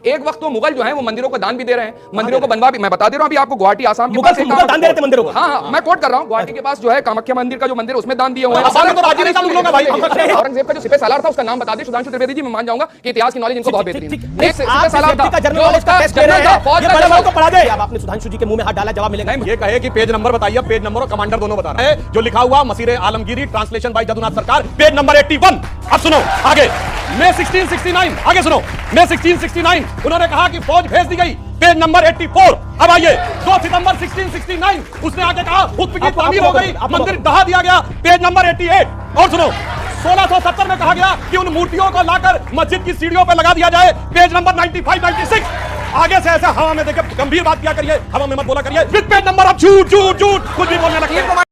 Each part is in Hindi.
एक वक्त तो मुगल जो है वो मंदिरों को दान भी दे रहे हैं, मंदिरों को बनवा भी, मैं बता दे रहा हूं अभी आपको, गुवाहाटी आसाम के पास मुगल दान दे रहे थे मंदिरों को। हाँ, मैं कोट कर रहा हूं, गुवाहाटी के पास जो है कामाख्या मंदिर का जो मंदिर उसमें दान दिए हुए हैं। औरंगजेब का जो सिपह सालार था उसका नाम बता दे सुधांशु त्रिवेदी जी, मैं मान जाऊंगा कि इतिहास की नॉलेज इनको बहुत बेहतरीन है। सिपह सालार था, आपने सुधांशु जी के मुंह में हाथ डाला, जवाब मिलेगा। ये कहे कि पेज नंबर बताइए, पेज नंबर और कमांडर दोनों बता रहे हैं। जो लिखा हुआ मसीरे आलमगीरी, ट्रांसलेशन बाय जदुनाथ सरकार, पेज नंबर 81। अब सुनो आगे, मई 1669, आगे सुनो, मई 1669 उन्होंने कहा कि फौज भेज दी गई, पेज नंबर 84। अब आइए, 2 सितंबर 1669 उसने आगे कहा खुद की तामीर हो गई, मंदिर ढहा दिया गया, पेज नंबर 88। और सुनो, 1670 में कहा गया कि उन मूर्तियों को लाकर मस्जिद की सीढ़ियों पर लगा दिया जाए, पेज नंबर 95, 96। आगे से ऐसा हवा में देखिए, गंभीर बात किया करिए, हवा में मत बोला करिए, विद पेज नंबर अब झूठ झूठ झूठ कुछ भी बोलने लगते।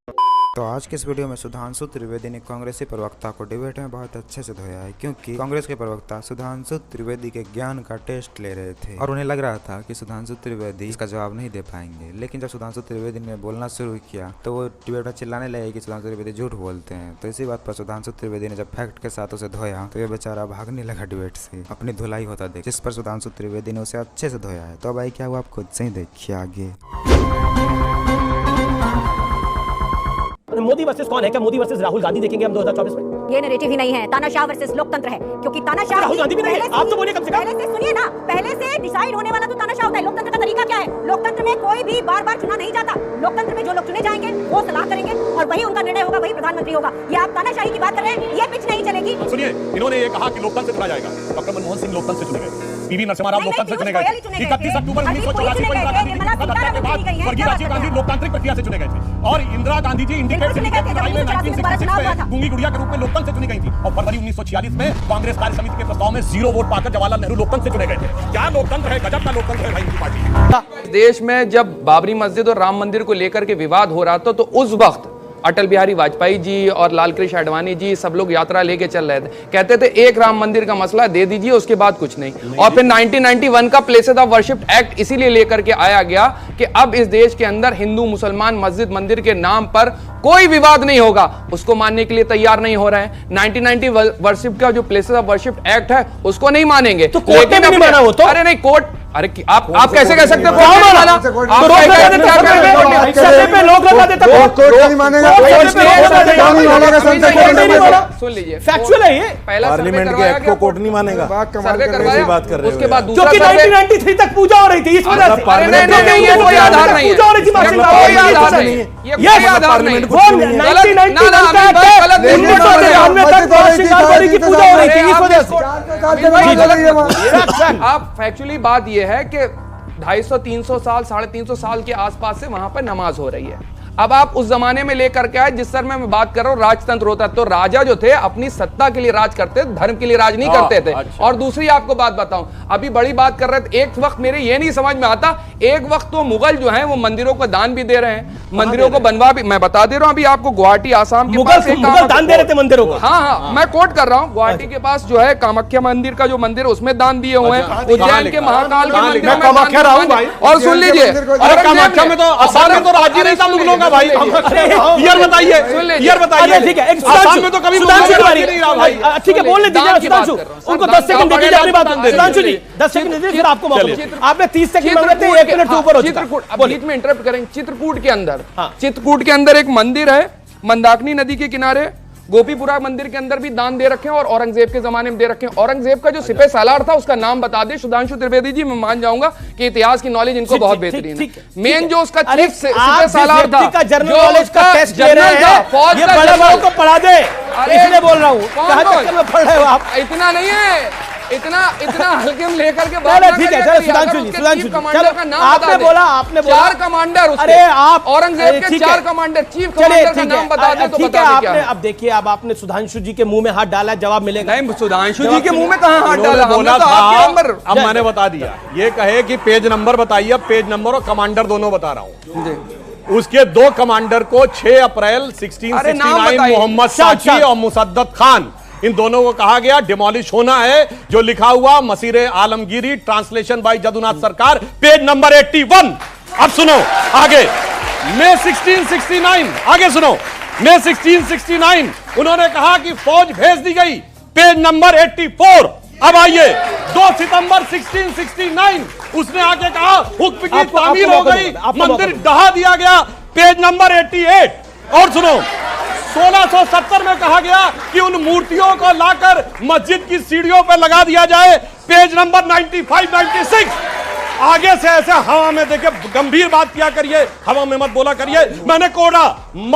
तो आज के इस वीडियो में सुधांशु त्रिवेदी ने कांग्रेसी प्रवक्ता को डिबेट में बहुत अच्छे से धोया है, क्योंकि कांग्रेस के प्रवक्ता सुधांशु त्रिवेदी के ज्ञान का टेस्ट ले रहे थे और उन्हें लग रहा था कि सुधांशु त्रिवेदी इसका जवाब नहीं दे पाएंगे। लेकिन जब सुधांशु त्रिवेदी ने बोलना शुरू किया तो वो डिबेट में चिल्लाने लगे कि सुधांशु त्रिवेदी झूठ बोलते हैं। तो इसी बात पर सुधांशु त्रिवेदी ने जब फैक्ट के साथ उसे धोया तो ये बेचारा भागने लगा डिबेट से, अपनी धुलाई होता देख, जिस पर सुधांशु त्रिवेदी ने उसे अच्छे से धोया है। तो भाई क्या हुआ आप खुद से ही देखिए आगे। मोदी वर्सेस कौन है? क्या मोदी वर्सेस राहुल गांधी देखेंगे हम 2024 में? ये नैरेटिव ही नहीं है, तानाशाह वर्सेस लोकतंत्र है, क्योंकि तानाशाह राहुल गांधी भी नहीं है। आप तो बोलिए कम से कम। पहले से सुनिए ना, पहले से डिसाइड होने वाला तो तानाशाह होता है। लोकतंत्र का तरीका क्या है? लोकतंत्र में कोई भी बार-बार चुना नहीं जाता। लोकतंत्र में जो लोग चुने जाएंगे वो सलाह करेंगे और वही उनका निर्णय होगा, वही प्रधानमंत्री होगा। ये आप तानाशाही की बात कर रहे हैं, ये पिच नहीं चलेगी। सुनिए, इन्होंने ये कहा कि लोकतंत्र से चुना जाएगा, डॉक्टर मनमोहन सिंह लोकतंत्र से चुने गए, पीवी नरसिम्हा राव लोकतंत्र से चुने गए, 31 अक्टूबर 1984 को इंदिरा गांधी की हत्या के बाद वर्गीय राजीव गांधी लोकतांत्रिक प्रक्रिया से चुने गए थे, और इंदिरा गांधी जी इंडिपेंडेंट सिंडिकेट की लड़ाई में 1966 में गूंगी गुड़िया के रूप में लोकतंत्र से चुनी गई थी, और फरवरी 1946 में कांग्रेस कार्य समिति के प्रस्ताव में 0 वोट पाकर जवाहरलाल नेहरू लोकतंत्र से चुने गए थे। क्या लोकतंत्र है, गजब का लोकतंत्र है भाई इनकी पार्टी। देश में जब बाबरी मस्जिद और राम मंदिर को लेकर के विवाद हो रहा था तो उस वक्त अटल बिहारी वाजपेयी जी और लाल कृष्ण आडवाणी जी सब लोग यात्रा लेके चल रहे थे, कहते थे एक राम मंदिर का मसला दे दीजिए, उसके बाद कुछ नहीं। और फिर 1991 का प्लेसेस ऑफ वर्शिप एक्ट इसीलिए लेकर के आया गया कि अब इस देश के अंदर हिंदू मुसलमान मस्जिद मंदिर के नाम पर कोई विवाद नहीं होगा। उसको मानने के लिए तैयार नहीं हो रहे हैं। 1990 वर्शिप का जो प्लेसेस ऑफ वर्शिप एक्ट है उसको नहीं मानेंगे। तो कोर्ट ने नहीं माना वो तो? अरे नहीं, कोर्ट, अरे आप कैसे कह सकते हो? सुन लीजिए, फैक्चुअल है ये, पहला पार्लियामेंट के एक्ट को कोर्ट नहीं मानेगा। सर्वे करवाया, बात कर रहे उसके बाद जो कि 1993 तक पूजा हो रही थी, इस वजह से ये कोई आधार नहीं है, पूजा हो रही थी, कोई आधार नहीं है, ये कोई आधार नहीं है। 1991 तक की पूजा हो रही थी, इस वजह से। आप फैक्चुअली बात यह है कि 250-300 साल 350 साल के आसपास से वहां पर नमाज हो रही है। अब आप उस जमाने में लेकर के आए जिस सर में मैं बात कर रहा हूं, राजतंत्र होता तो राजा जो थे अपनी सत्ता के लिए राज करते, धर्म के लिए राज नहीं करते थे। अच्छा। और दूसरी आपको बात बताऊं, अभी बड़ी बात कर रहे थे, एक वक्त मेरे ये नहीं समझ में आता, एक वक्त तो मुगल जो है वो मंदिरों को दान भी दे रहे हैं, मंदिरों को बनवा भी, मैं बता दे रहा हूं अभी आपको, गुवाहाटी आसाम के पास मुगल दान दे रहे थे मंदिरों को। हाँ, मैं कोट कर रहा हूँ, गुवाहाटी के पास जो है कामाख्या मंदिर का जो मंदिर उसमें दान दिए हुए हैं, उज्जैन के महाकाल के मंदिर में दान। और सुन लीजिए, कामाख्या में तो आसाम में तो राज्य नहीं था मुगलों का भाई, ईयर बताइए, ईयर बताइए। ठीक है, आसाम में तो कभी सुधांशु नहीं रहा भाई। ठीक है, बोलने दीजिए सुधांशु, उनको 10 सेकंड दे दीजिए अपनी बात। सुधांशु जी 10 सेकंड दीजिए, फिर आपको मौका मिलेगा। आपने 30 सेकंड मांगे थे, 1 मिनट से ऊपर हो चुका है। बीच में इंटरप्ट करेंगे। चित्रकूट के अंदर एक मंदिर है, मंदाकिनी नदी के किनारे, गोपीपुरा मंदिर के अंदर भी दान दे रखे हैं और औरंगजेब के जमाने में दे रखे हैं। औरंगजेब का जो सिपह सालार था उसका नाम बता दे सुधांशु त्रिवेदी जी, मैं मान जाऊंगा कि इतिहास की नॉलेज इनको बहुत बेहतरीन है। मेन जो उसका सिपह सालार था, जनरल नॉलेज का टेस्ट ले रहे हैं, ये बड़े बड़ों को पढ़ा दे, इसलिए बोल रहा हूँ। कहां तक में पढ़ रहे हो आप? इतना नहीं है, इतना ठीक है, सुधांशु जी, कमांडर का नाम आपने बोला, 4 कमांडर, अरे आप औरंगजेब के 4 कमांडर, चीफ कमांडर का नाम बता दे तो बता दे क्या है। अब देखिए, अब आपने सुधांशु जी के मुंह में हाथ डाला, जवाब मिलेगा। नहीं, सुधांशु जी के मुंह में कहां हाथ डाला? बोला था, अब मैंने बता दिया। ये कहे कि पेज नंबर बताइए, पेज नंबर और कमांडर दोनों बता रहा हूं। उसके 2 कमांडर को 6 अप्रैल 1669 मोहम्मद साची और मुसद्दत खान, इन दोनों को कहा गया डिमोलिश होना है। जो लिखा हुआ मसीरे आलमगीरी, ट्रांसलेशन बाय जदुनाथ सरकार, पेज नंबर 81। अब सुनो आगे, मई 1669, आगे सुनो, मई 1669 उन्होंने कहा कि फौज भेज दी गई, पेज नंबर 84। अब आइए 2 सितंबर 1669 उसने आके कहा हुक्म की तामीर हो गई, मंदिर ढहा दिया गया, पेज नंबर 88। और सुनो 1670 में कहा गया कि उन मूर्तियों को लाकर मस्जिद की सीढ़ियों पर लगा दिया जाए, पेज नंबर 95 96। आगे से ऐसे हवा में देखिए, गंभीर बात किया करिए, हवा में मत बोला करिए। मैंने कोड़ा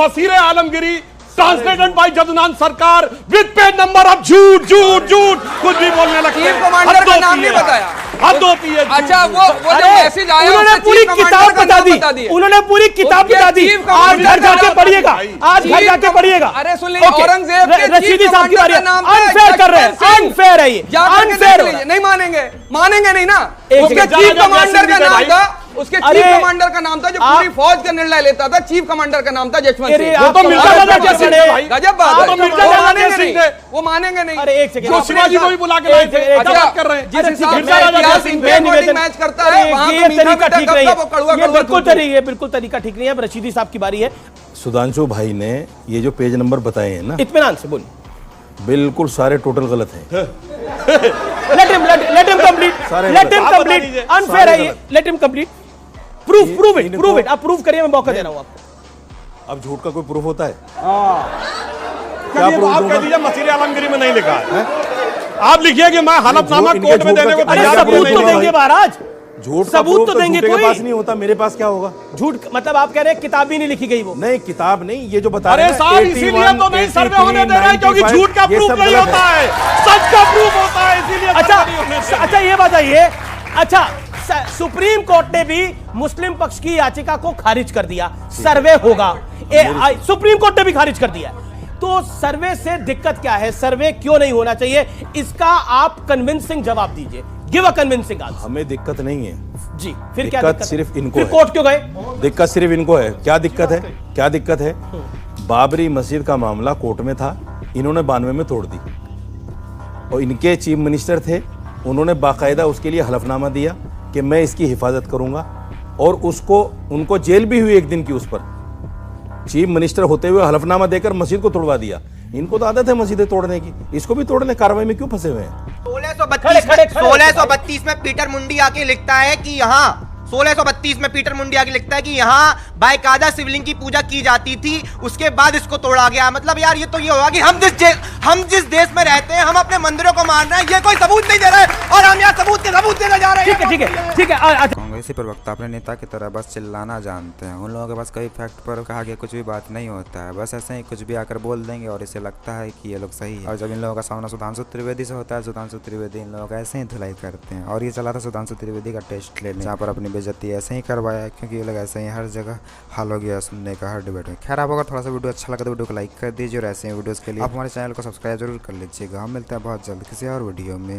मसीरे आलमगिरी ट्रांसलेटेड बाय जदुनाथ सरकार विद पेज नंबर। अब झूठ झूठ झूठ कुछ भी बोलने लगते हैं। चीफ कमांडर का नाम नहीं बताया, हद होती है। अच्छा वो जो मैसेज आया उन्होंने पूरी किताब बता दी, उन्होंने पूरी किताब बता दी। आज घर जाके पढ़िएगा, आज घर जाके पढ़िएगा। अरे सुन लीजिए, औरंगजेब के रशीदी साहब की बारी है। अनफेयर कर रहे हैं, अनफेयर है ये, अनफेयर। नहीं मानेंगे, मानेंगे नहीं ना। एक उसके सेकंड, चीफ कमांडर का नाम था, उसके चीफ अरे, कमांडर का नाम था जो पूरी फौज का निर्णय लेता था, चीफ कमांडर का नाम था जशवंत अरे, सिंह। वो तो मिर्जा दादा जैसे थे भाई। गजब बात आप है, तो मिर्जा वो दादा मानेंगे जैसे नहीं, थे। वो मानेंगे नहीं। अरे एक सेकंड, जो शिवाजी को भी बुला के लाए थे, एक- क्या बात कर रहे हैं? जिस हिसाब मिर्जा से राजा इतिहास सिंह इन पे पे अकॉर्डिंग निवेदन- मैच करता अरे, है, वहां ये तो मीठा तरीका मीठा ठीक कब नहीं का वो कड़वा है, ये कड़वा बिल्कुल दूध। बिल्कुल तरीका ठीक नहीं है। अब रशीदी साहब की बारी है, सुधांशु भाई ने ये जो पेज नंबर बताए हैं ना, इत्मीनान से बोलिए। बिल्कुल सारे टोटल गलत हैं। Let him complete, सारे let him आप बता complete। दीजिए। Unfair है सारे ये, let him complete। Prove it, आप प्रूव करिए, मैं मौका दे रहा हूँ आपको। अब झूठ का कोई प्रूफ होता है? क्या आप कह दीजिए मसीरे आलमगिरी में नहीं लिखा है। आप लिखिए कि मैं हलफनामा इनके कोर्ट में झूठ का देने को क्या- अरे तैयार यार, सबूत नहीं तो हूं देंगे भाई। महाराज, झूठ का सबूत proof तो देंगे झूठे के कोई। पास नहीं होता, मेरे पास क्या होगा? झूठ मतलब आप कह रहे हैं किताब ही नहीं लिखी गई वो। नहीं, किताब नहीं, ये जो बता अरे रहे हैं साहब इसीलिए तो नहीं सर्वे होने दे रहे हैं, क्योंकि झूठ का प्रूफ नहीं होता है, सच का प्रूफ होता है, इसीलिए अच्छा सर्वे नहीं होने दे। अच्छा ये बताइए, अच्छा सुप्रीम कोर्ट ने भी मुस्लिम पक्ष की याचिका को खारिज कर दिया, सर्वे होगा। सुप्रीम कोर्ट ने भी खारिज कर दिया। तो सर्वे से दिक्कत क्या है, सर्वे क्यों नहीं होना चाहिए, इसका आप कन्विंसिंग जवाब दीजिए। Give a convincing answer. हमें दिक्कत नहीं है, जी, फिर क्या दिक्कत दिक्कत सिर्फ इनको फिर है। कोर्ट क्यों गए? दिक्कत सिर्फ इनको है। क्या दिक्कत है? क्या दिक्कत है? बाबरी मस्जिद का मामला कोर्ट में था, इन्होंने 92 में तोड़ दी, और इनके चीफ मिनिस्टर थे, उन्होंने बाकायदा उसके लिए हलफनामा दिया कि मैं इसकी हिफाजत करूंगा, और उसको उनको जेल भी हुई एक दिन की उस पर। चीफ मिनिस्टर होते हुए हलफनामा देकर मस्जिद को तोड़वा दिया। इनको तो आदत है मस्जिदें तोड़ने की, इसको भी तोड़ने कार्रवाई में क्यों फंसे हुए हैं? 1632 में पीटर मुंडी आके लिखता है कि यहाँ 1632 में पीटर मुंडी आके लिखता है कि यहाँ बाकायदा शिवलिंग की पूजा की जाती थी, उसके बाद इसको तोड़ा गया। मतलब यार ये तो ये होगा कि हम जिस देश में रहते हैं, हम अपने मंदिरों को मान रहे हैं, ये कोई सबूत नहीं दे रहे हैं, और हम यहाँ सबूत देने जा रहे हैं। ठीक है। कांग्रेसी प्रवक्ता अपने नेता की तरह बस चिल्लाना जानते हैं। उन लोगों के पास कोई फैक्ट पर कहा गया कुछ भी बात नहीं होता है, बस ऐसे ही कुछ भी आकर बोल देंगे और इसे लगता है कि ये लोग सही है। और जब इन लोगों का सामना सुधांशु त्रिवेदी से होता है, सुधांशु त्रिवेदी इन लोगों का ऐसे ही धुलाई करते हैं। और ये चला था सुधांशु त्रिवेदी का टेस्ट लेने, जहाँ पर अपनी बेइज्जती ऐसे ही करवाया, क्योंकि ये लोग ऐसे ही हर जगह हाल हो गया सुनने का हर डिबेट में। खैर, आप अगर थोड़ा सा वीडियो अच्छा लगा तो वीडियो को लाइक कर दीजिए, और ऐसे ही वीडियोज़ के लिए आप हमारे चैनल को सब्सक्राइब जरूर कर लीजिएगा। हम मिलते हैं बहुत जल्द किसी और वीडियो में।